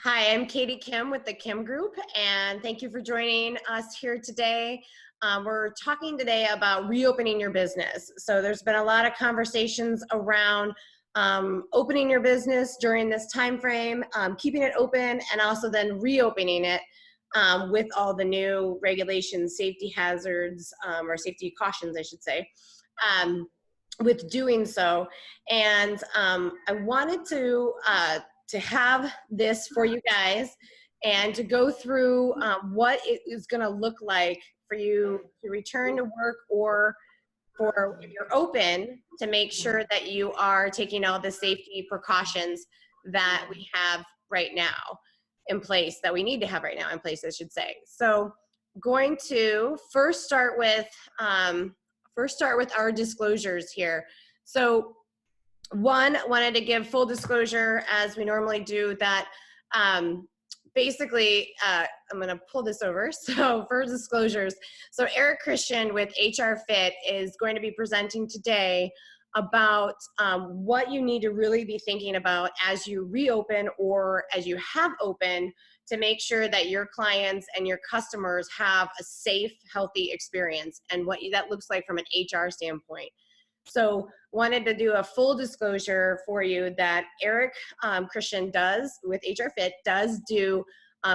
Hi, I'm Katie Kim with the Kim Group, and thank you for joining us here today. We're talking today about reopening your business. So there's been a lot of conversations around opening your business during this time frame, keeping it open, and also then reopening it with all the new regulations, safety hazards, or safety cautions, I should say, with doing so. And I wanted to have this for you guys and to go through what it is going to look like for you to return to work, or for if you're open, to make sure that you are taking all the safety precautions that we have right now in place, that we need to have right now in place, I should say. So going to first start with our disclosures here. So one, wanted to give full disclosure, as we normally do, that basically, I'm going to pull this over. So for disclosures, so Erik Christian with HR Fit is going to be presenting today about what you need to really be thinking about as you reopen or as you have opened, to make sure that your clients and your customers have a safe, healthy experience, and what that looks like from an HR standpoint. So wanted to do a full disclosure for you that Erik Christian does with HR Fit does do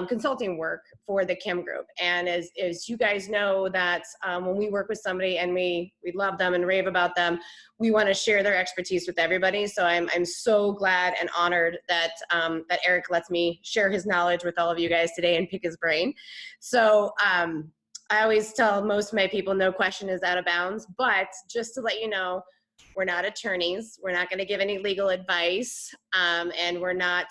consulting work for the Kim Group. And as you guys know, that when we work with somebody and we love them and rave about them, we want to share their expertise with everybody. So I'm so glad and honored that that Erik lets me share his knowledge with all of you guys today and pick his brain. So I always tell most of my people, no question is out of bounds, but just to let you know, we're not attorneys. We're not going to give any legal advice, and we're not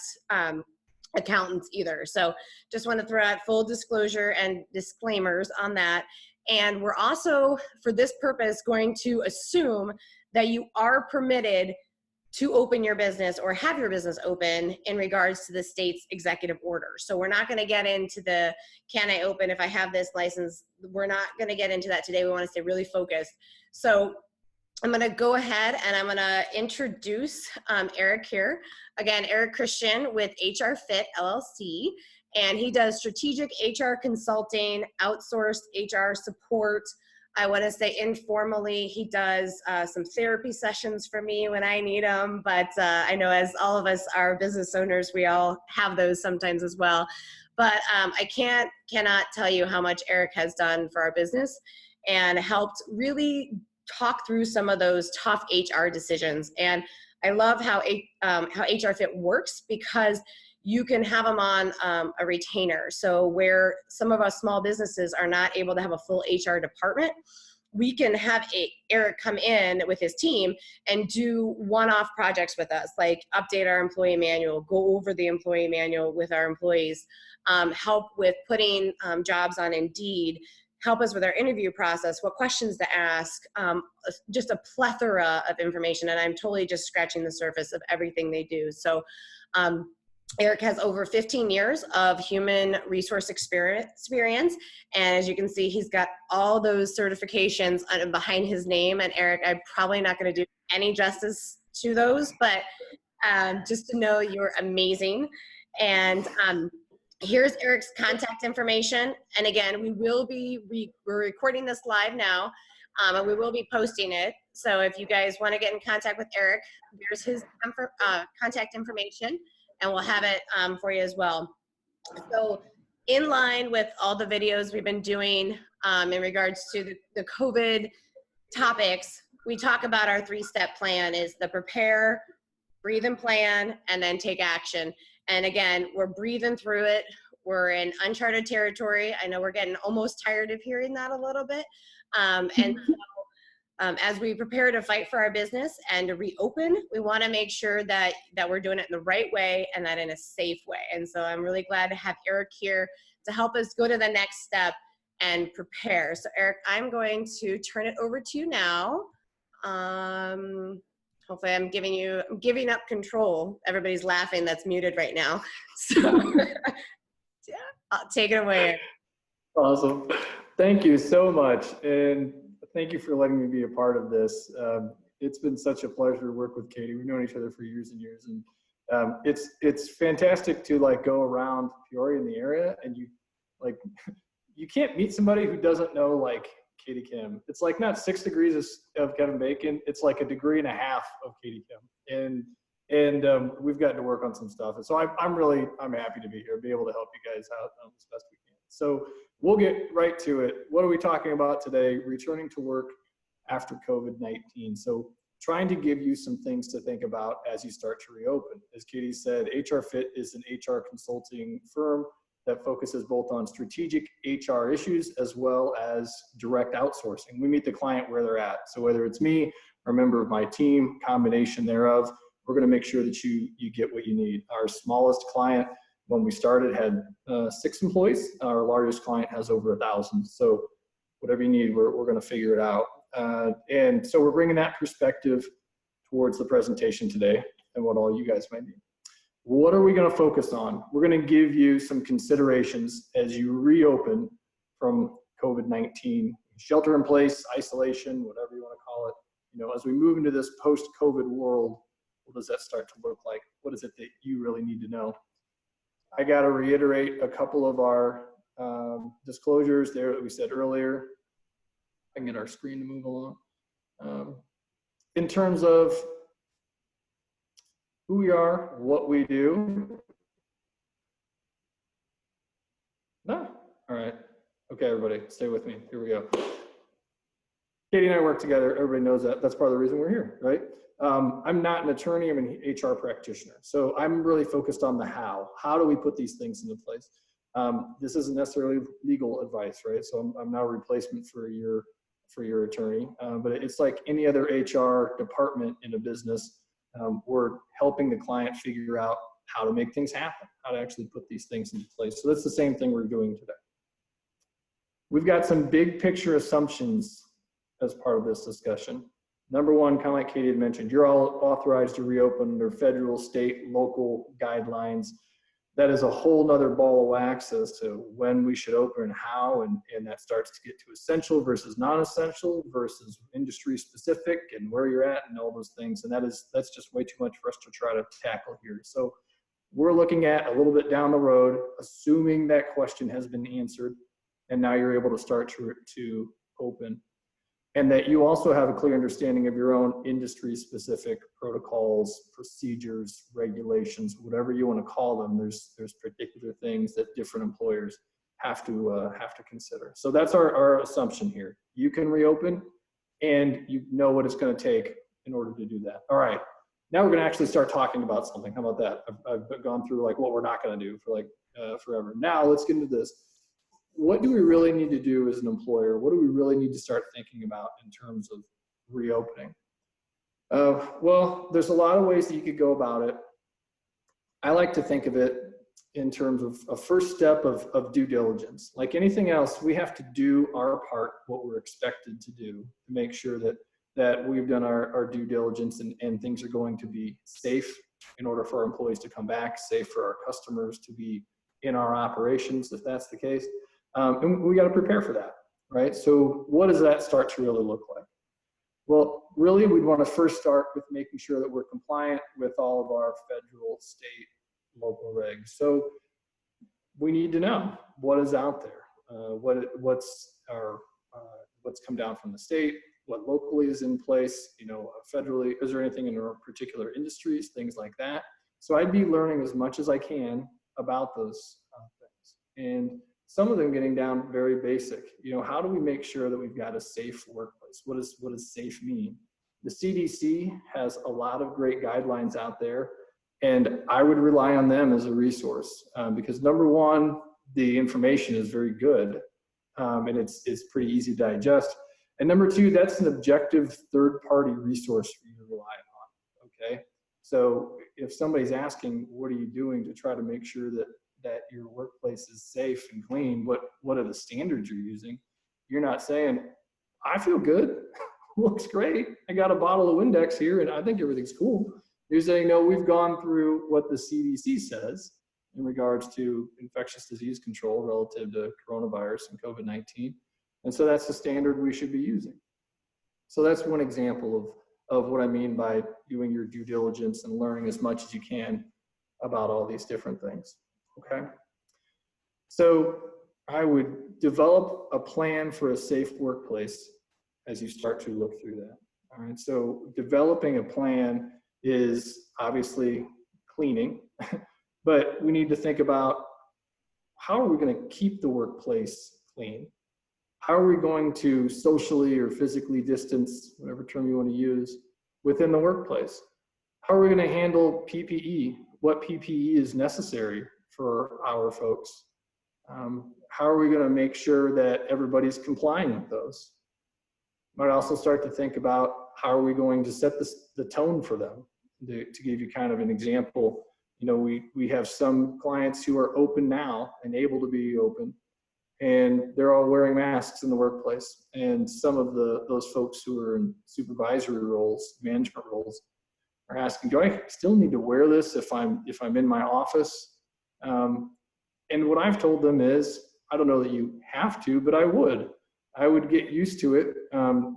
accountants either. So just want to throw out full disclosure and disclaimers on that. And we're also, for this purpose, going to assume that you are permitted to open your business or have your business open in regards to the state's executive order. So we're not going to get into the, can I open if I have this license? We're not going to get into that today. We want to stay really focused. So I'm going to go ahead and I'm going to introduce Erik here. Again, Erik Christian with HR Fit LLC, and he does strategic HR consulting, outsourced HR support. I want to say informally, he does some therapy sessions for me when I need them, but I know as all of us are business owners, we all have those sometimes as well. But I cannot tell you how much Erik has done for our business and helped really talk through some of those tough HR decisions. And I love how HR Fit works, because you can have them on a retainer. So where some of us small businesses are not able to have a full HR department, we can have Erik come in with his team and do one-off projects with us, like update our employee manual, go over the employee manual with our employees, help with putting jobs on Indeed, help us with our interview process, what questions to ask, just a plethora of information. And I'm totally just scratching the surface of everything they do. So Erik has over 15 years of human resource experience. And as you can see, he's got all those certifications behind his name. And Erik, I'm probably not going to do any justice to those, but just to know you're amazing. And here's Erik's contact information. And again, we're recording this live now, and we will be posting it. So if you guys want to get in contact with Erik, here's his contact information, and we'll have it for you as well. So in line with all the videos we've been doing in regards to the COVID topics, we talk about our 3-step plan: is the prepare, breathe and plan, and then take action. And again, we're breathing through it. We're in uncharted territory. I know we're getting almost tired of hearing that a little bit. And so, as we prepare to fight for our business and to reopen, we want to make sure that we're doing it in the right way and that in a safe way. And so I'm really glad to have Erik here to help us go to the next step and prepare. So Erik, I'm going to turn it over to you now. Hopefully I'm giving up control. Everybody's laughing that's muted right now. So yeah, I'll take it away. Awesome. Thank you so much. And thank you for letting me be a part of this. It's been such a pleasure to work with Katie. We've known each other for years and years, and It's fantastic to like go around Peoria in the area, and like you can't meet somebody who doesn't know like Katie Kim. It's like not 6 degrees of Kevin Bacon. It's like 1.5 degrees of Katie Kim. And we've gotten to work on some stuff. And so I'm happy to be here, be able to help you guys out as best we can. So we'll get right to it. What are we talking about today? Returning to work after COVID-19. So trying to give you some things to think about as you start to reopen. As Katie said, HR Fit is an HR consulting firm that focuses both on strategic HR issues as well as direct outsourcing. We meet the client where they're at. So whether it's me or a member of my team, combination thereof, we're gonna make sure that you get what you need. Our smallest client, when we started, had 6 employees. Our largest client has over 1,000. So whatever you need, we're gonna figure it out. And so we're bringing that perspective towards the presentation today and what all you guys might need. What are we going to focus on? We're going to give you some considerations as you reopen from COVID-19, shelter in place, isolation, whatever you want to call it. You know, as we move into this post-COVID world, what does that start to look like? What is it that you really need to know? I got to reiterate a couple of our disclosures there that we said earlier. I can get our screen to move along. In terms of who we are, what we do. No? All right. Okay, everybody, stay with me. Here we go. Katie and I work together. Everybody knows that. That's part of the reason we're here, right? I'm not an attorney. I'm an HR practitioner. So I'm really focused on the how. How do we put these things into place? This isn't necessarily legal advice, right? So I'm not a replacement for your attorney, but it's like any other HR department in a business. We're helping the client figure out how to make things happen, how to actually put these things into place. So that's the same thing we're doing today. We've got some big picture assumptions as part of this discussion. Number one, kind of like Katie had mentioned, you're all authorized to reopen under federal, state, local guidelines. That is a whole nother ball of wax as to when we should open and how, and that starts to get to essential versus non-essential versus industry specific and where you're at and all those things. And that's just way too much for us to try to tackle here. So we're looking at a little bit down the road, assuming that question has been answered, and now you're able to start to open. And that you also have a clear understanding of your own industry-specific protocols, procedures, regulations, whatever you want to call them. There's particular things that different employers have to consider. So that's our assumption here. You can reopen, and you know what it's going to take in order to do that. All right, now we're going to actually start talking about something. How about that? I've gone through like what we're not going to do for like forever. Now let's get into this. What do we really need to do as an employer? What do we really need to start thinking about in terms of reopening? Well, there's a lot of ways that you could go about it. I like to think of it in terms of a first step of due diligence. Like anything else, we have to do our part, what we're expected to do, to make sure that we've done our due diligence and things are going to be safe in order for our employees to come back, safe for our customers to be in our operations, if that's the case. And we got to prepare for that, right? So what does that start to really look like? Well, really, we'd want to first start with making sure that we're compliant with all of our federal, state, local regs. So we need to know what is out there, what's come down from the state, what locally is in place, you know, federally. Is there anything in our particular industries, things like that? So I'd be learning as much as I can about those things. And some of them getting down very basic. You know, how do we make sure that we've got a safe workplace? What does safe mean? The CDC has a lot of great guidelines out there, and I would rely on them as a resource because number one, the information is very good and it's pretty easy to digest. And number two, that's an objective third-party resource for you to rely on, okay? So if somebody's asking, what are you doing to try to make sure that your workplace is safe and clean, what are the standards you're using? You're not saying, I feel good, looks great. I got a bottle of Windex here and I think everything's cool. You're saying, no, we've gone through what the CDC says in regards to infectious disease control relative to coronavirus and COVID-19. And so that's the standard we should be using. So that's one example of what I mean by doing your due diligence and learning as much as you can about all these different things, okay? So I would develop a plan for a safe workplace as you start to look through that. All right, so developing a plan is obviously cleaning, but we need to think about how are we going to keep the workplace clean? How are we going to socially or physically distance, whatever term you want to use, within the workplace? How are we going to handle PPE? What PPE is necessary for our folks? How are we going to make sure that everybody's complying with those? Might also start to think about how are we going to set the tone for them. To give you kind of an example, you know, we have some clients who are open now and able to be open, and they're all wearing masks in the workplace. And some of those folks who are in supervisory roles, management roles, are asking, do I still need to wear this if I'm in my office? And what I've told them is, I don't know that you have to, but I would get used to it.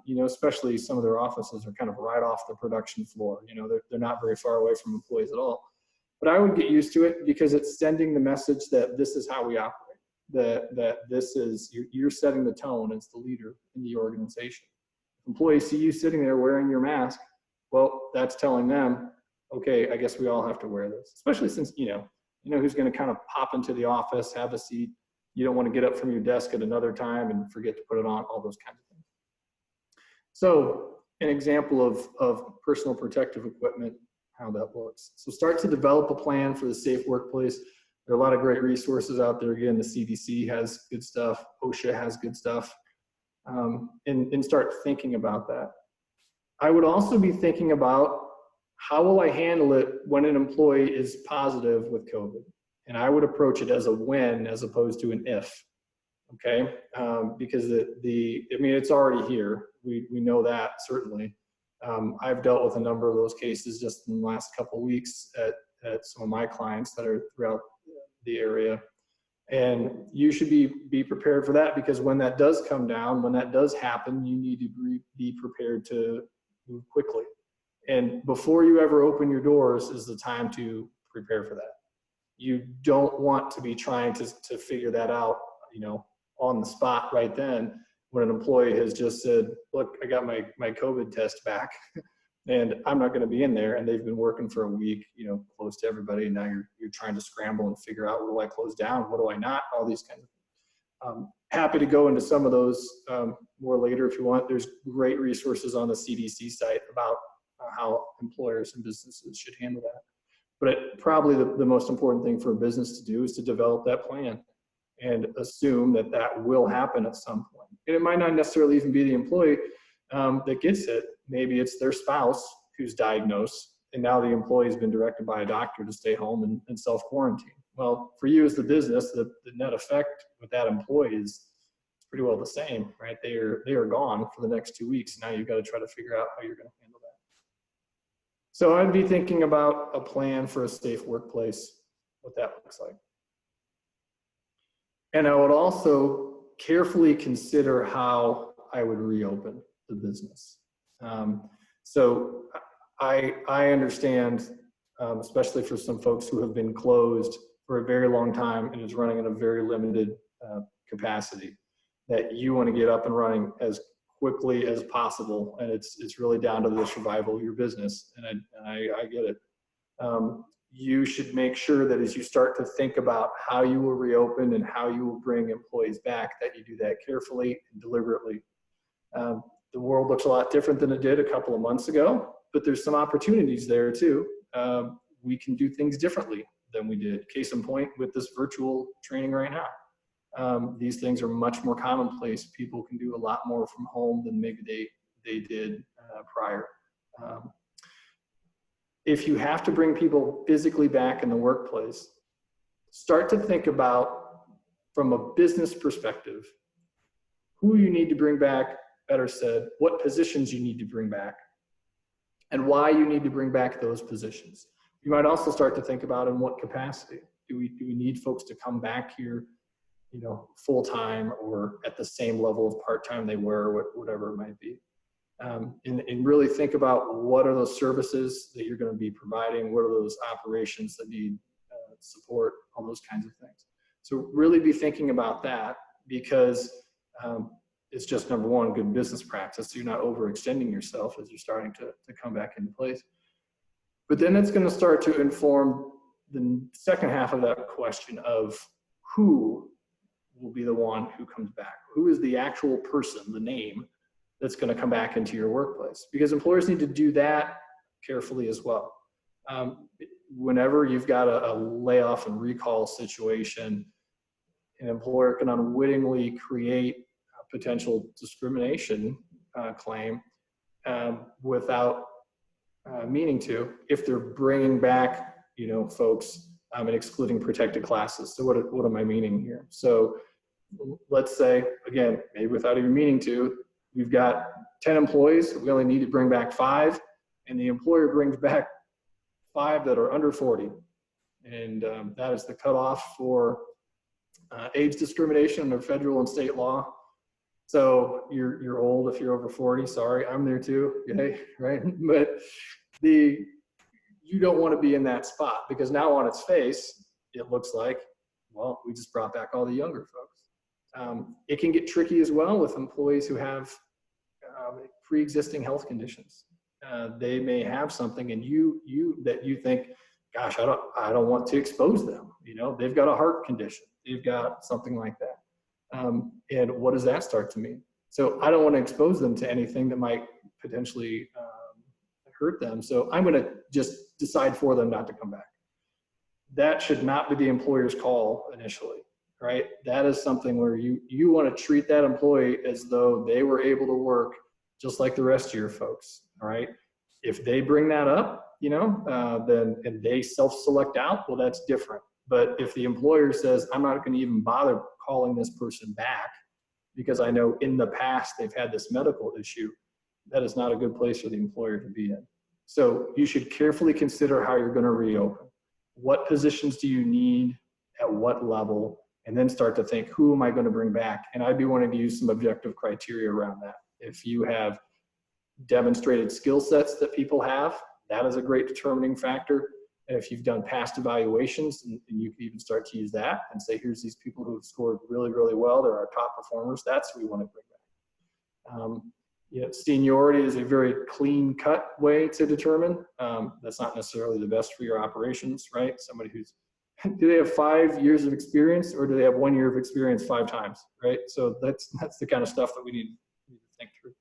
You know, especially some of their offices are kind of right off the production floor. You know, they're not very far away from employees at all. But I would get used to it because it's sending the message that this is how we operate. That this is, you're setting the tone as the leader in the organization. Employees see you sitting there wearing your mask, well, that's telling them, okay, I guess we all have to wear this. Especially since, you know who's going to kind of pop into the office, have a seat. You don't want to get up from your desk at another time and forget to put it on, all those kinds of things. So an example of personal protective equipment, how that looks. So start to develop a plan for the safe workplace. There are a lot of great resources out there. Again, the CDC has good stuff. OSHA has good stuff. And start thinking about that. I would also be thinking about how will I handle it when an employee is positive with COVID? And I would approach it as a when as opposed to an if, okay? Because I mean, it's already here. We know that, certainly. I've dealt with a number of those cases just in the last couple of weeks at some of my clients that are throughout the area. And you should be prepared for that, because when that does come down, when that does happen, you need to be prepared to move quickly. And before you ever open your doors is the time to prepare for that. You don't want to be trying to figure that out, you know, on the spot right then when an employee has just said, look, I got my COVID test back and I'm not going to be in there. And they've been working for a week, you know, close to everybody. And now you're trying to scramble and figure out, what do I close down? What do I not? All these kinds of things. Happy to go into some of those more later if you want. There's great resources on the CDC site about how employers and businesses should handle that. But probably the most important thing for a business to do is to develop that plan and assume that that will happen at some point. And it might not necessarily even be the employee that gets it. Maybe it's their spouse who's diagnosed, and now the employee's been directed by a doctor to stay home and self-quarantine. Well, for you as the business, the net effect with that employee is pretty well the same, right? They are gone for the next 2 weeks. Now you've got to try to figure out how you're going to handle that. So I'd be thinking about a plan for a safe workplace, what that looks like. And I would also carefully consider how I would reopen the business. So I understand, especially for some folks who have been closed for a very long time and is running in a very limited capacity, that you want to get up and running as quickly as possible, and it's really down to the survival of your business, and I get it. You should make sure that as you start to think about how you will reopen and how you will bring employees back, that you do that carefully and deliberately. The world looks a lot different than it did a couple of months ago, but there's some opportunities there too. We can do things differently than we did. Case in point with this virtual training right now. These things are much more commonplace. People can do a lot more from home than maybe they did prior. If you have to bring people physically back in the workplace, start to think about, from a business perspective, who you need to bring back, better said, what positions you need to bring back, and why you need to bring back those positions. You might also start to think about in what capacity. Do we need folks to come back here, you know, full-time or at the same level of part-time they were, whatever it might be. And really think about what are those services that you're going to be providing, what are those operations that need support, all those kinds of things. So really be thinking about that, because it's just, number one, good business practice. So you're not overextending yourself as you're starting to come back into place. But then it's going to start to inform the second half of that question of who will be the one who comes back. Who is the actual person, the name, that's going to come back into your workplace? Because employers need to do that carefully as well. Whenever you've got a layoff and recall situation, an employer can unwittingly create a potential discrimination claim without meaning to, if they're bringing back, folks and excluding protected classes. So what am I meaning here? So let's say, again, maybe without even meaning to, we've got 10 employees, we only need to bring back 5, and the employer brings back 5 that are under 40. And that is the cutoff for age discrimination under federal and state law. So you're old if you're over 40. Sorry, I'm there too. Okay, right? But you don't want to be in that spot, because now on its face, it looks like, well, we just brought back all the younger folks. It can get tricky as well with employees who have pre-existing health conditions. They may have something, and you think, gosh, I don't want to expose them. They've got a heart condition, they've got something like that. And what does that start to mean? So I don't want to expose them to anything that might potentially hurt them. So I'm going to just decide for them not to come back. That should not be the employer's call initially, right? That is something where you want to treat that employee as though they were able to work just like the rest of your folks, all right? If they bring that up, then, and they self-select out, well, that's different. But if the employer says, I'm not going to even bother calling this person back because I know in the past they've had this medical issue, that is not a good place for the employer to be in. So you should carefully consider how you're going to reopen. What positions do you need at what level? And then start to think, who am I going to bring back? And I'd be wanting to use some objective criteria around that. If you have demonstrated skill sets that people have, that is a great determining factor. And if you've done past evaluations, and you can even start to use that and say, here's these people who have scored really, really well, they're our top performers, that's who we want to bring back. Seniority is a very clean cut way to determine. That's not necessarily the best for your operations, right? Somebody who's, do they have 5 years of experience, or do they have 1 year of experience 5 times, right? So that's the kind of stuff that we need to think through.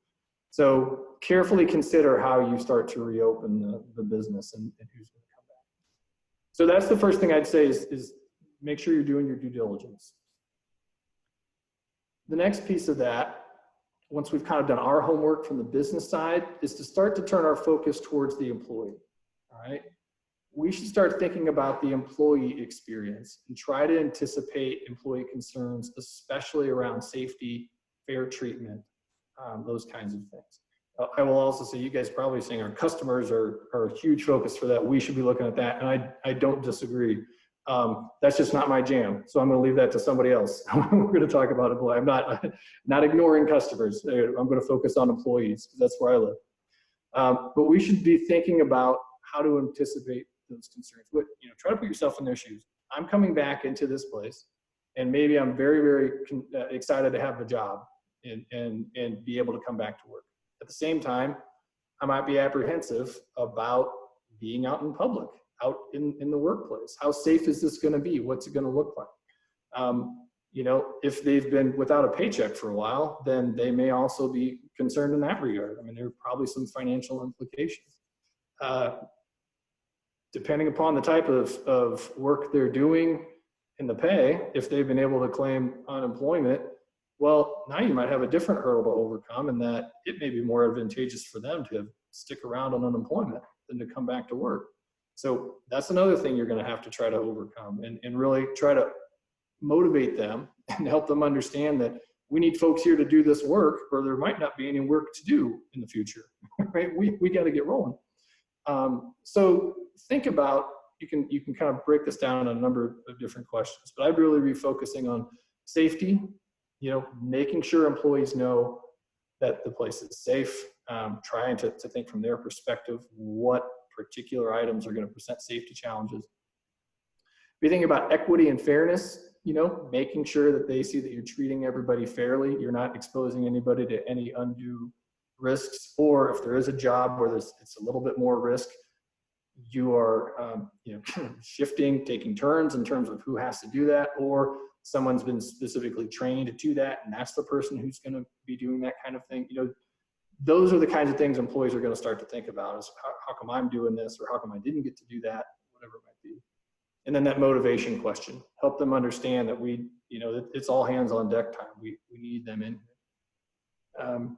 So carefully consider how you start to reopen the business and who's going to come back. So that's the first thing I'd say is make sure you're doing your due diligence. The next piece of that, once we've kind of done our homework from the business side, is to start to turn our focus towards the employee, all right? We should start thinking about the employee experience and try to anticipate employee concerns, especially around safety, fair treatment, those kinds of things. I will also say, you guys probably saying our customers are a huge focus for that. We should be looking at that, and I don't disagree. That's just not my jam, so I'm going to leave that to somebody else. We're going to talk about it. I'm not ignoring customers. I'm going to focus on employees because that's where I live. But we should be thinking about how to anticipate those concerns. But try to put yourself in their shoes. I'm coming back into this place, and maybe I'm very, very excited to have the job and be able to come back to work. At the same time, I might be apprehensive about being out in public, out in the workplace. How safe is this going to be? What's it going to look like? If they've been without a paycheck for a while, then they may also be concerned in that regard. I mean, there are probably some financial implications. Depending upon the type of work they're doing and the pay, if they've been able to claim unemployment, well, now you might have a different hurdle to overcome, in that it may be more advantageous for them to stick around on unemployment than to come back to work. So that's another thing you're going to have to try to overcome, and really try to motivate them and help them understand that we need folks here to do this work, or there might not be any work to do in the future, right? We got to get rolling. So think about, you can kind of break this down in a number of different questions, but I'd really be focusing on safety, making sure employees know that the place is safe, trying to think from their perspective what particular items are going to present safety challenges. you think about equity and fairness, you know, making sure that they see that you're treating everybody fairly, you're not exposing anybody to any undue risks, or if there is a job where it's a little bit more risk, you are you know, shifting, taking turns in terms of who has to do that, or someone's been specifically trained to do that, and that's the person who's going to be doing that kind of thing. You know, those are the kinds of things employees are going to start to think about: is how come I'm doing this, or how come I didn't get to do that, whatever it might be. And then that motivation question, help them understand that you know, it's all hands on deck time. We need them in here.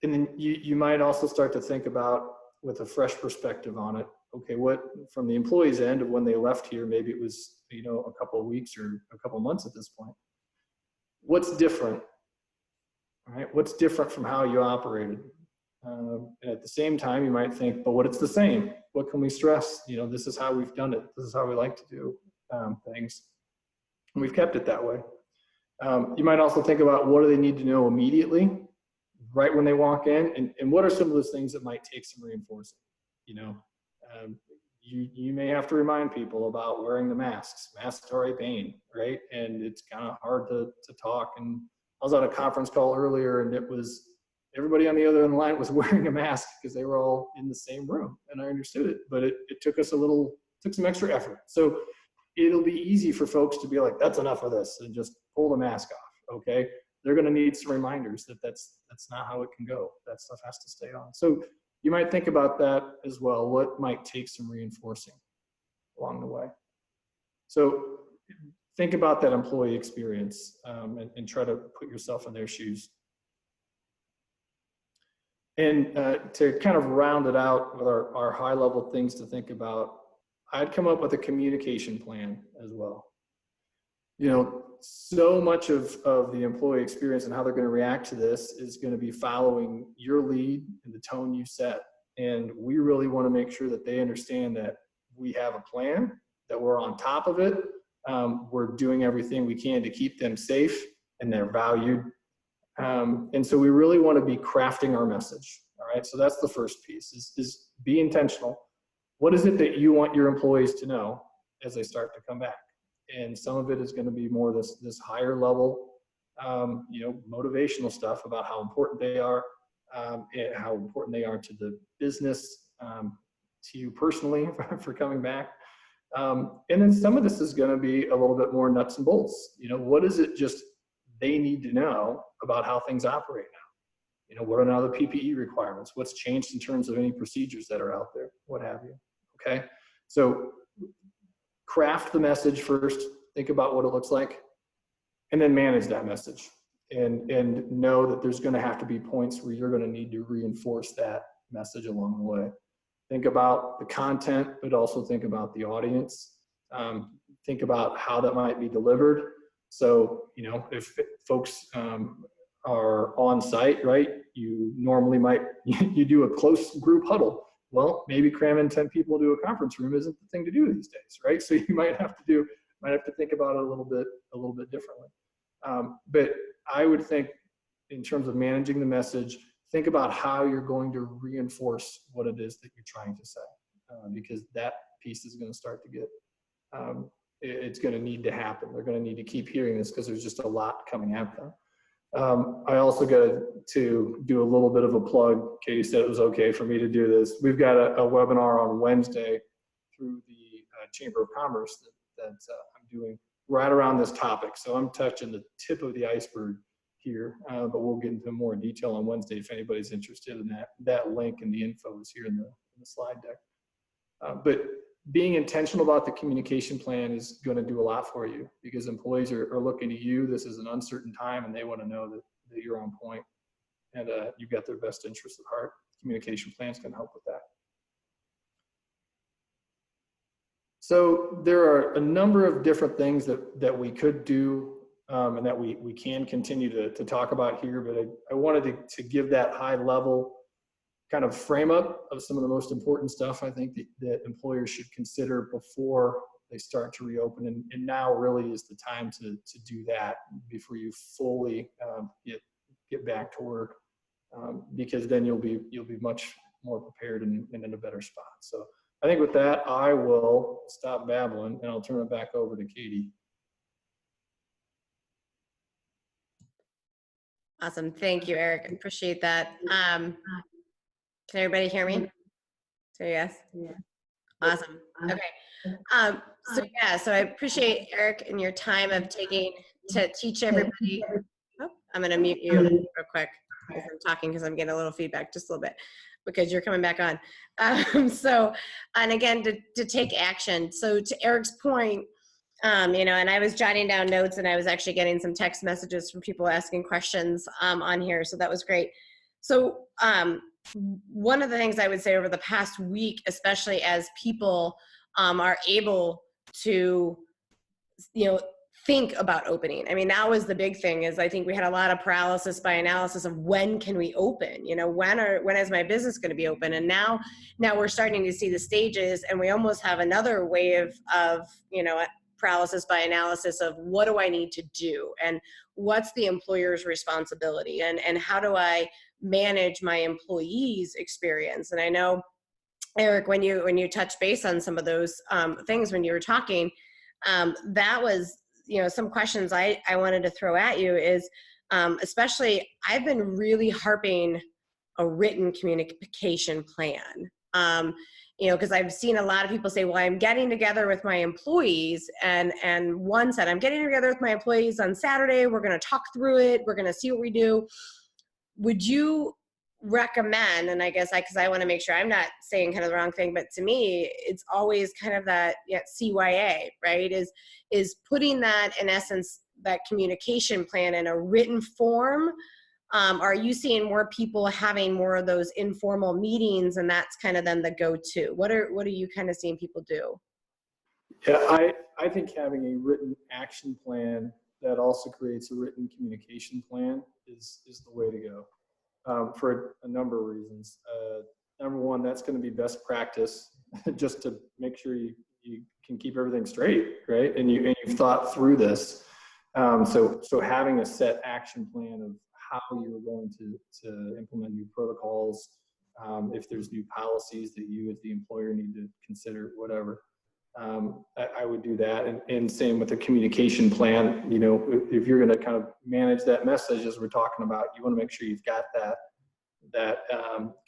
And then you might also start to think about, with a fresh perspective on it, okay, what from the employee's end of when they left here, maybe it was, you know, a couple of weeks or a couple of months at this point. What's different? All right, what's different from how you operated? And at the same time, you might think, but what it's the same? What can we stress? You know, this is how we've done it. This is how we like to do things. And we've kept it that way. You might also think about, what do they need to know immediately, right when they walk in? And what are some of those things that might take some reinforcing? You know, you may have to remind people about wearing the masks. Masks are a pain, right? And it's kind of hard to talk. And I was on a conference call earlier, and it was, everybody on the other end of the line was wearing a mask because they were all in the same room, and I understood it, but it took us took some extra effort. So it'll be easy for folks to be like, that's enough of this, and just pull the mask off, okay? They're gonna need some reminders that that's not how it can go. That stuff has to stay on. So you might think about that as well. What might take some reinforcing along the way? So think about that employee experience, and try to put yourself in their shoes. And to kind of round it out with our high level things to think about, I'd come up with a communication plan as well. You know, so much of the employee experience and how they're going to react to this is going to be following your lead and the tone you set. And we really want to make sure that they understand that we have a plan, that we're on top of it. We're doing everything we can to keep them safe, and they're valued. And so we really want to be crafting our message. All right. So that's the first piece, is be intentional. What is it that you want your employees to know as they start to come back? And some of it is going to be more this higher level, you know, motivational stuff about how important they are, and how important they are to the business, to you personally for coming back. And then some of this is going to be a little bit more nuts and bolts. You know, what is it just they need to know about how things operate now? You know, what are now the PPE requirements? What's changed in terms of any procedures that are out there? What have you? Okay. So craft the message first, think about what it looks like, and then manage that message. And know that there's going to have to be points where you're going to need to reinforce that message along the way. Think about the content, but also think about the audience. Think about how that might be delivered. So, you know, if folks are on site, right, you normally you do a close group huddle. Well, maybe cramming 10 people into a conference room isn't the thing to do these days, right? So you might have to think about it a little bit differently. But I would think, in terms of managing the message, think about how you're going to reinforce what it is that you're trying to say, because that piece is going to start to get, it's going to need to happen. They're going to need to keep hearing this because there's just a lot coming at them. I also got to do a little bit of a plug. Katie said it was okay for me to do this. We've got a webinar on Wednesday through the Chamber of Commerce that I'm doing right around this topic. So I'm touching the tip of the iceberg here, but we'll get into more detail on Wednesday if anybody's interested in that. That link and the info is here in the slide deck. But being intentional about the communication plan is going to do a lot for you, because employees are looking at you. This is an uncertain time, and they want to know that you're on point and you've got their best interests at heart. Communication plans can help with that. So there are a number of different things that we could do, and that we can continue to talk about here, but I wanted to give that high level kind of frame up of some of the most important stuff I think that employers should consider before they start to reopen. And now really is the time to do that before you fully get back to work, because then you'll be much more prepared and in a better spot. So I think with that, I will stop babbling and I'll turn it back over to Katie. Awesome. Thank you, Eric. I appreciate that. Can everybody hear me? So yes. Awesome. Okay. So I appreciate Eric and your time of taking to teach everybody. Oh, I'm going to mute you real quick as I'm talking because I'm getting a little feedback, just a little bit, because you're coming back on. And again, to take action. So to Eric's point, and I was jotting down notes and I was actually getting some text messages from people asking questions on here. So that was great. So one of the things I would say over the past week, especially as people are able to, think about opening. I mean, that was the big thing, is I think we had a lot of paralysis by analysis of when can we open, when is my business going to be open? And now we're starting to see the stages, and we almost have another wave of, paralysis by analysis of what do I need to do, and what's the employer's responsibility, and how do I manage my employees' experience. And I know, Eric, when you touch base on some of those things when you were talking, that was, some questions I wanted to throw at you is, especially I've been really harping a written communication plan. Because I've seen a lot of people say, well, I'm getting together with my employees, and one said, I'm getting together with my employees on Saturday. We're going to talk through it. We're going to see what we do. Would you recommend, and I guess because I want to make sure I'm not saying kind of the wrong thing, but to me, it's always kind of that CYA, right? Is putting that, in essence, that communication plan in a written form. Are you seeing more people having more of those informal meetings, and that's kind of then the go-to? What are you kind of seeing people do? Yeah, I think having a written action plan that also creates a written communication plan is the way to go, for a number of reasons. Number one, that's going to be best practice, just to make sure you can keep everything straight, right? And you've thought through this. So having a set action plan of how you're going to implement new protocols, if there's new policies that you as the employer need to consider, whatever. I would do that. And same with the communication plan. If you're going to kind of manage that message, as we're talking about, you want to make sure you've got that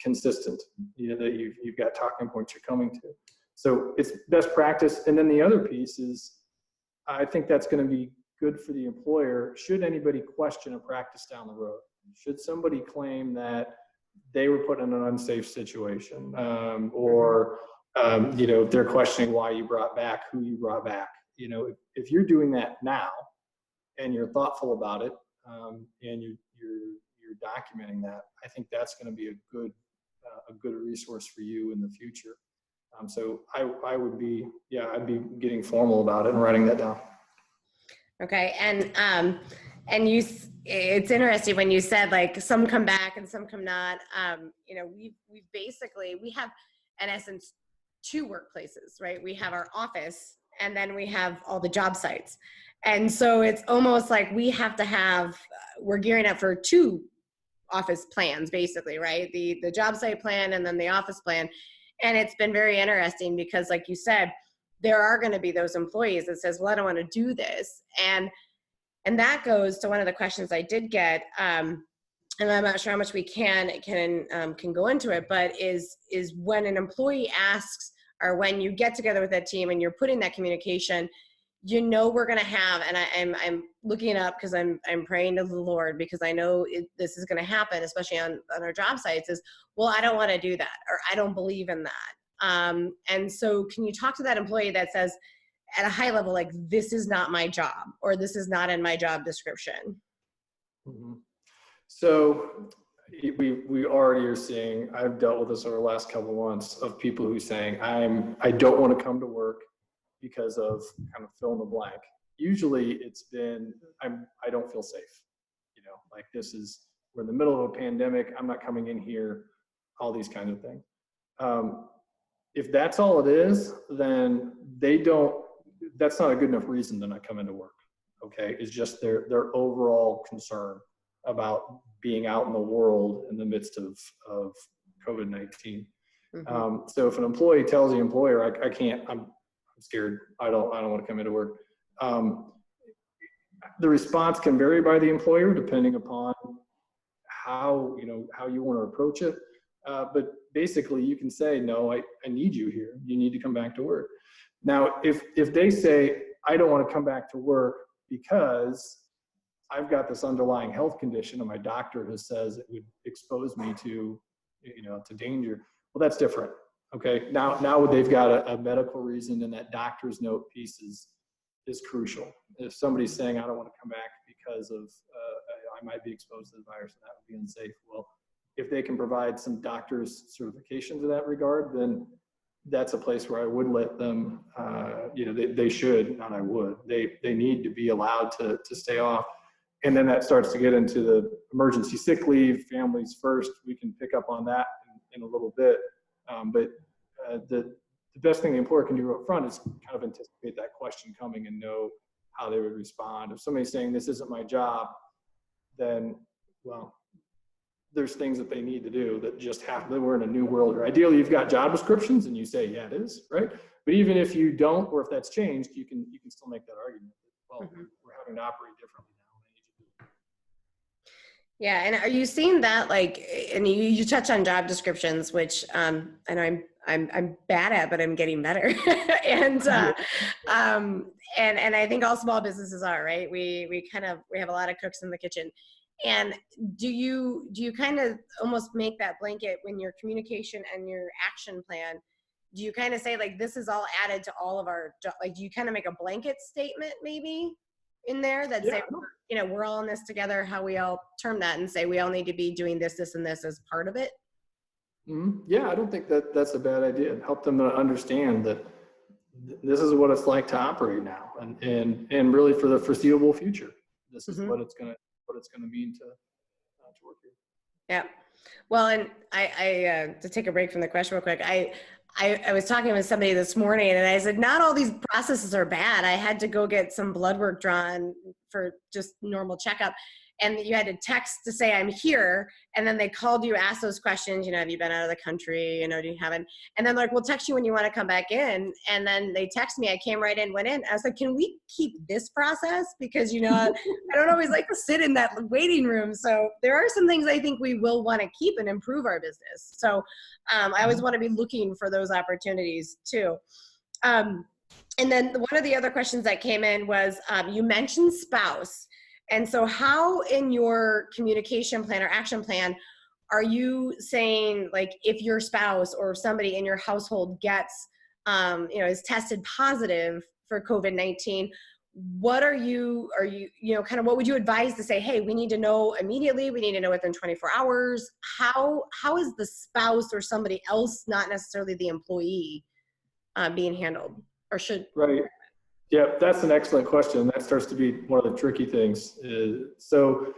consistent, that you've got talking points you're coming to. So it's best practice. And then the other piece is, I think that's going to be good for the employer. Should anybody question a practice down the road? Should somebody claim that they were put in an unsafe situation, or if they're questioning why you brought back who you brought back, if you're doing that now and you're thoughtful about it, and you're documenting that, I think that's going to be a good resource for you in the future. So I would be, I'd be getting formal about it and writing that down. Okay, and it's interesting when you said like some come back and some come not. We have, in essence, two workplaces, right? We have our office, and then we have all the job sites. And so it's almost like we have to have, we're gearing up for two office plans, basically, right? The job site plan and then the office plan. And it's been very interesting because, like you said, there are going to be those employees that says, well, I don't want to do this. And that goes to one of the questions I did get, and I'm not sure how much we can go into it, but is when an employee asks, or when you get together with that team and you're putting that communication, we're going to have, and I'm looking it up because I'm praying to the Lord, because I know this is going to happen, especially on our job sites, is, well, I don't want to do that, or I don't believe in that. And so can you talk to that employee that says at a high level, like, this is not my job, or this is not in my job description? Mm-hmm. So we already are seeing, I've dealt with this over the last couple of months, of people who saying, I don't want to come to work because of kind of fill in the blank. Usually it's been, I don't feel safe. Like, we're in the middle of a pandemic. I'm not coming in here, all these kinds of things. If that's all it is, then that's not a good enough reason to not come into work. Okay. It's just their overall concern about being out in the world in the midst of COVID-19. So if an employee tells the employer, I can't, I'm scared, I don't want to come into work. The response can vary by the employer depending upon how you want to approach it. But basically you can say, no, I need you here. You need to come back to work. Now, if they say, I don't want to come back to work because I've got this underlying health condition and my doctor has says it would expose me to, to danger. Well, that's different. Okay. Now they've got a medical reason, and that doctor's note piece is crucial. If somebody's saying, I don't want to come back because of, I might be exposed to the virus and that would be unsafe. Well, if they can provide some doctor's certification to that regard, then that's a place where I would let them, they should, not I would, they need to be allowed to stay off. And then that starts to get into the emergency sick leave, families first. We can pick up on that in a little bit. But the best thing the employer can do up front is kind of anticipate that question coming and know how they would respond. If somebody's saying this isn't my job, then, well, there's things that they need to do that just happen. We're in a new world. Or ideally, you've got job descriptions and you say, yeah, it is, right? But even if you don't, or if that's changed, you can still make that argument. Well, we're having to operate differently now. Yeah, and are you seeing that, like, and you touch on job descriptions, which I know I'm bad at, but I'm getting better. and I think all small businesses are, right? We have a lot of cooks in the kitchen. And do you kind of almost make that blanket when your communication and your action plan? Do you kind of say, like, this is all added to all of our, like, do you kind of make a blanket statement maybe in there that say, we're all in this together, how we all term that, and say we all need to be doing this, this, and this as part of it? Yeah, I don't think that's a bad idea. Help them to understand that this is what it's like to operate now, and really for the foreseeable future, this is what it's gonna mean to work here. Yeah. Well, and I to take a break from the question real quick, I was talking with somebody this morning and I said, not all these processes are bad. I had to go get some blood work drawn for just normal checkup. And you had to text to say, I'm here. And then they called you, asked those questions, have you been out of the country? Do you haven't? And then like, we'll text you when you want to come back in. And then they text me, I came right in, went in. I was like, can we keep this process? Because, I don't always like to sit in that waiting room. So there are some things I think we will want to keep and improve our business. So I always want to be looking for those opportunities too. And then one of the other questions that came in was, you mentioned spouse. And so how in your communication plan or action plan are you saying, like, if your spouse or somebody in your household gets, is tested positive for COVID-19, what are you, kind of what would you advise to say, hey, we need to know immediately, we need to know within 24 hours. How is the spouse or somebody else, not necessarily the employee, being handled, or should? Right. Yeah, that's an excellent question. That starts to be one of the tricky things. So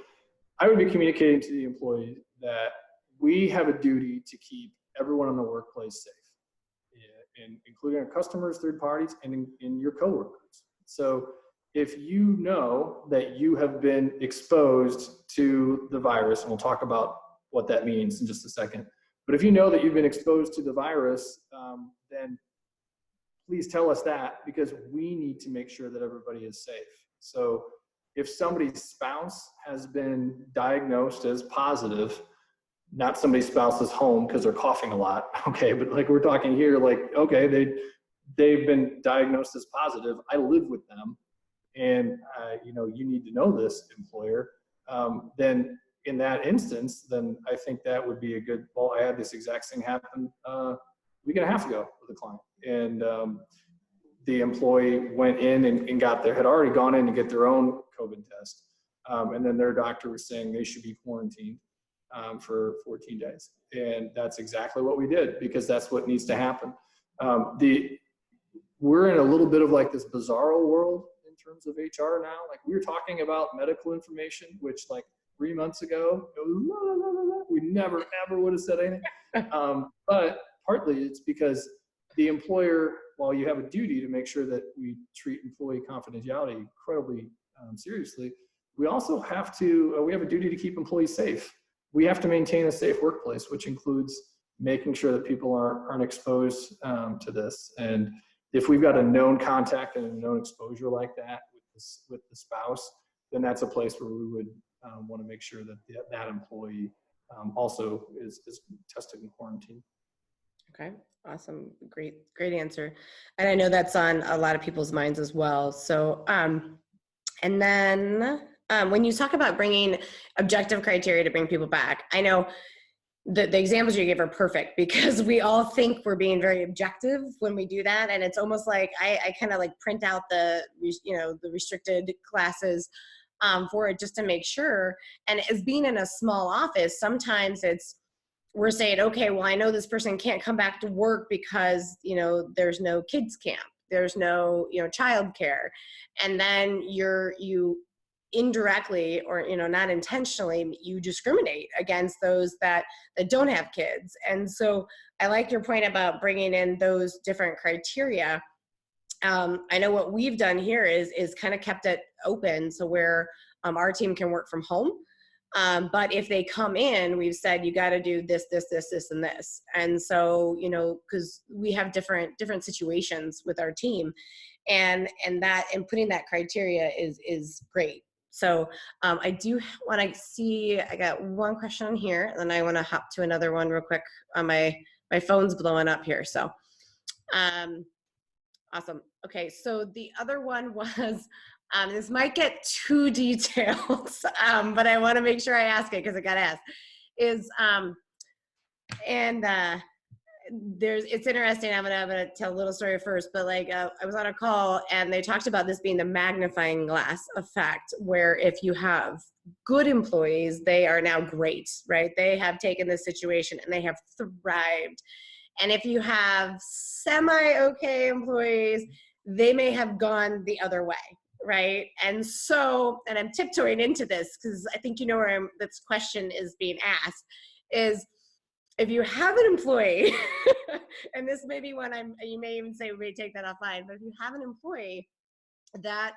I would be communicating to the employee that we have a duty to keep everyone in the workplace safe, and including our customers, third parties, and in your coworkers. So if you know that you have been exposed to the virus, and we'll talk about what that means in just a second, but if you know that you've been exposed to the virus, then please tell us that, because we need to make sure that everybody is safe. So if somebody's spouse has been diagnosed as positive, not somebody's spouse is home because they're coughing a lot, okay, but like we're talking here, like, okay, they've been diagnosed as positive, I live with them, and you need to know this, employer, then in that instance, then I think that would be a good, well, I had this exact thing happen a week and a half ago with a client. And the employee went in and had already gone in to get their own COVID test. And then their doctor was saying they should be quarantined for 14 days. And that's exactly what we did, because that's what needs to happen. We're in a little bit of like this bizarro world in terms of HR now. Like, we were talking about medical information, which like 3 months ago, we never, ever would have said anything. But partly it's because the employer, while you have a duty to make sure that we treat employee confidentiality incredibly seriously, we also have to, we have a duty to keep employees safe. We have to maintain a safe workplace, which includes making sure that people aren't exposed to this. And if we've got a known contact and a known exposure like that with the spouse, then that's a place where we would want to make sure that that employee also is tested and quarantined. Okay, awesome. Great answer. And I know that's on a lot of people's minds as well. So, and then when you talk about bringing objective criteria to bring people back, I know the examples you gave are perfect because we all think we're being very objective when we do that. And it's almost like I kind of like print out the restricted classes for it just to make sure. And as being in a small office, sometimes we're saying, okay, well, I know this person can't come back to work because, there's no kids camp, there's no, childcare. And then you indirectly or, not intentionally, you discriminate against those that don't have kids. And so I like your point about bringing in those different criteria. I know what we've done here is kind of kept it open so where our team can work from home. But if they come in, we've said, you got to do this, this, this, this, and this. And so, because we have different situations with our team and putting that criteria is great. So I do want to see, I got one question on here and then I want to hop to another one real quick on my phone's blowing up here. So awesome. Okay. So the other one was, this might get too detailed, but I want to make sure I ask it because I got asked. It's interesting. I'm gonna tell a little story first, but I was on a call and they talked about this being the magnifying glass effect, where if you have good employees, they are now great, right? They have taken this situation and they have thrived. And if you have semi-okay employees, they may have gone the other way. Right. And so, and I'm tiptoeing into this because I think where this question is being asked is if you have an employee, and this may be one you may even say we may take that offline, but if you have an employee that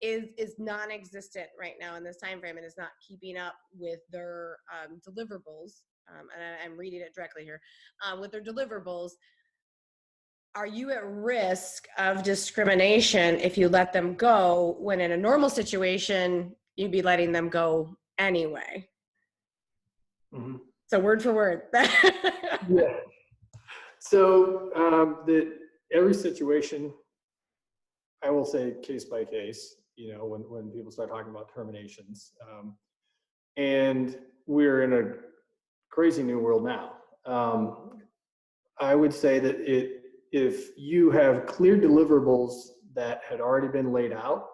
is non-existent right now in this time frame and is not keeping up with their deliverables, and I'm reading it directly here, with their deliverables, are you at risk of discrimination if you let them go when in a normal situation, you'd be letting them go anyway? Mm-hmm. So word for word. Yeah. So every situation, I will say case by case, when people start talking about terminations. And we're in a crazy new world now. I would say that if you have clear deliverables that had already been laid out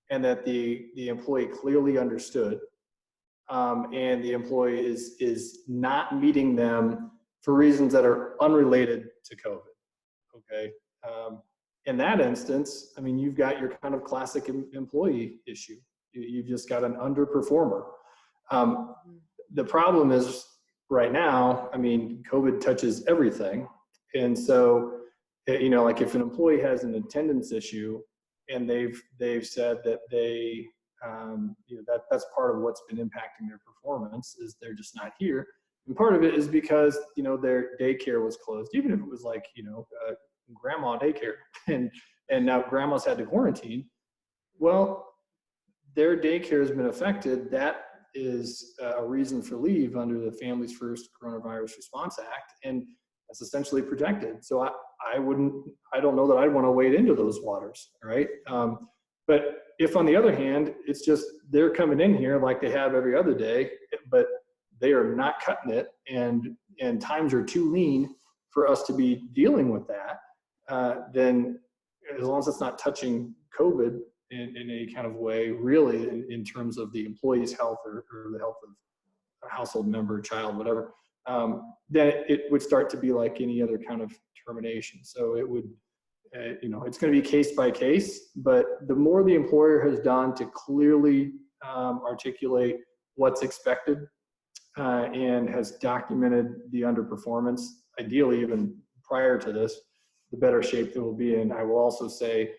and that the employee clearly understood, and the employee is not meeting them for reasons that are unrelated to COVID, okay? In that instance, you've got your kind of classic employee issue. You've just got an underperformer. The problem is right now, COVID touches everything. And so, if an employee has an attendance issue and they've said that that's part of what's been impacting their performance is they're just not here. And part of it is because, their daycare was closed, even if it was grandma daycare and now grandma's had to quarantine. Well, their daycare has been affected. That is a reason for leave under the Families First Coronavirus Response Act. And that's essentially protected. So I don't know that I'd want to wade into those waters, right? But if on the other hand, it's just they're coming in here like they have every other day, but they are not cutting it and times are too lean for us to be dealing with that, then as long as it's not touching COVID in any kind of way, really in terms of the employee's health or the health of a household member, child, whatever, then it would start to be like any other kind of termination. So it would, it's going to be case by case, but the more the employer has done to clearly articulate what's expected and has documented the underperformance, ideally even prior to this, the better shape they will be in. I will also say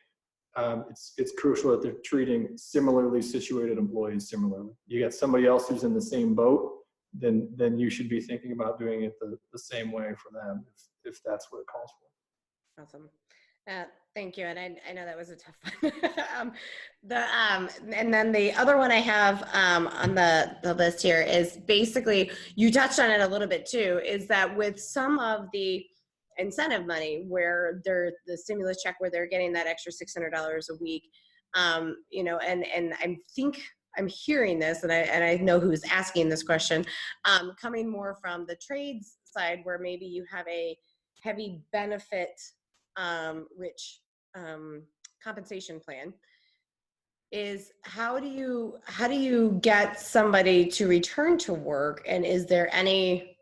it's crucial that they're treating similarly situated employees similarly. You got somebody else who's in the same boat then you should be thinking about doing it the same way for them if that's what it calls for. Awesome. Thank you. And I know that was a tough one. And then the other one I have on the list here is basically, you touched on it a little bit too, is that with some of the incentive money where they're the stimulus check where they're getting that extra $600 a week, you know, and I'm hearing this, and I know who's asking this question, coming more from the trades side where maybe you have a heavy benefit rich compensation plan, is how do you get somebody to return to work? And is there any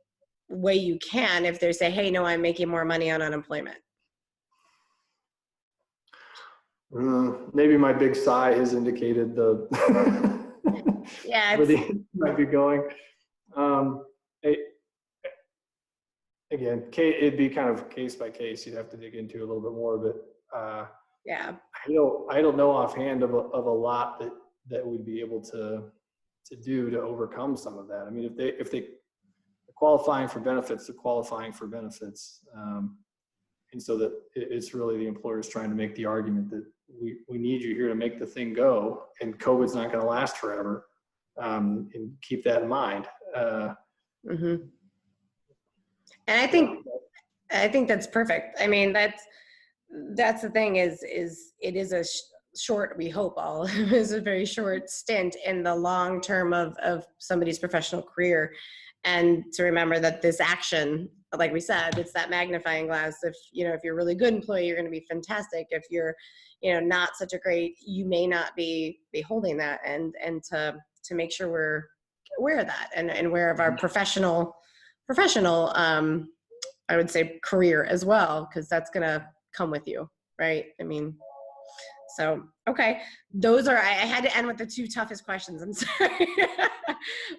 way you can, if they say, hey, no, I'm making more money on unemployment? Maybe my big sigh has indicated the yeah, where the might be going. Again, it'd be kind of case by case. You'd have to dig into a little bit more, but yeah, I don't know offhand of a lot that we'd be able to do to overcome some of that. I mean, if they qualifying for benefits, they're qualifying for benefits, and so that it's really the employer's trying to make the argument that we need you here to make the thing go, and COVID's not going to last forever, and keep that in mind. mm-hmm. And I think that's perfect. I mean, that's the thing is it is a short, we hope all is a very short stint in the long term of somebody's professional career. And to remember that this action, like we said, it's that magnifying glass. If you're a really good employee, you're going to be fantastic. If you're, not such a great, you may not be holding that, and to make sure we're aware of that and aware of our professional, I would say career as well, because that's going to come with you, right? I mean, so, okay. Those are, I had to end with the two toughest questions. I'm sorry.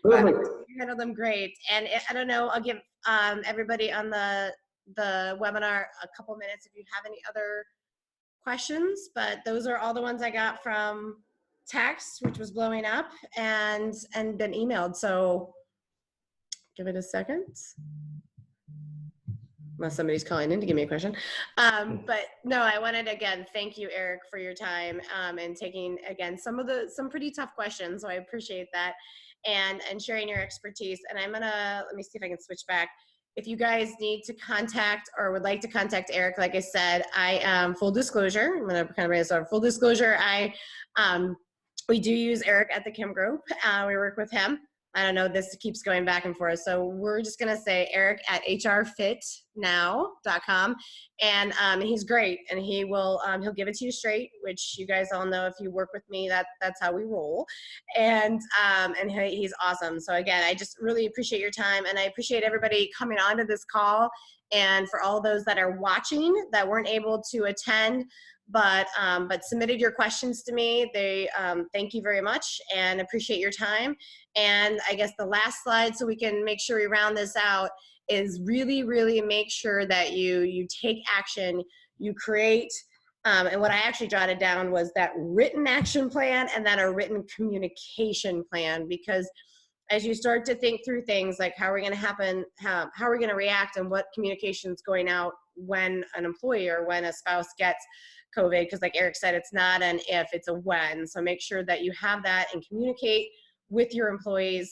But you handled them great. And I don't know, I'll give everybody on the webinar a couple minutes if you have any other questions, but those are all the ones I got from text, which was blowing up, and been emailed. So give it a second. Unless somebody's calling in to give me a question. But no, I wanted to, again, thank you, Erik, for your time and taking, again, some pretty tough questions. So I appreciate that, and sharing your expertise. And let me see if I can switch back. If you guys need to contact or would like to contact Erik, like I said, I am full disclosure. I'm going to kind of raise our full disclosure. We do use Erik at the Kim Group. We work with him. I don't know, this keeps going back and forth. So we're just going to say Erik at hrfitnow.com. And he's great. And he'll give it to you straight, which you guys all know if you work with me, that's how we roll. And he's awesome. So again, I just really appreciate your time, and I appreciate everybody coming onto this call. And for all those that are watching that weren't able to attend, but submitted your questions to me, thank you very much and appreciate your time. And I guess the last slide, so we can make sure we round this out, is really, really make sure that you take action, you create, and what I actually jotted down was that written action plan and then a written communication plan, because as you start to think through things like how are we going to happen, how are we going to react, and what communication is going out when an employee or when a spouse gets COVID, because like Erik said, it's not an if, it's a when. So make sure that you have that and communicate with your employees,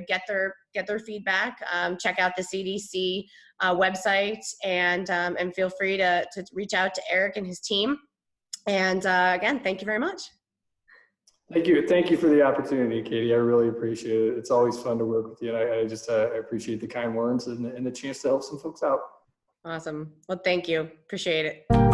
get their feedback, check out the CDC website, and feel free to reach out to Erik and his team. And again, thank you very much. Thank you for the opportunity, Katie. I really appreciate it. It's always fun to work with you. And I just appreciate the kind words and the chance to help some folks out. Awesome. Well, thank you. Appreciate it.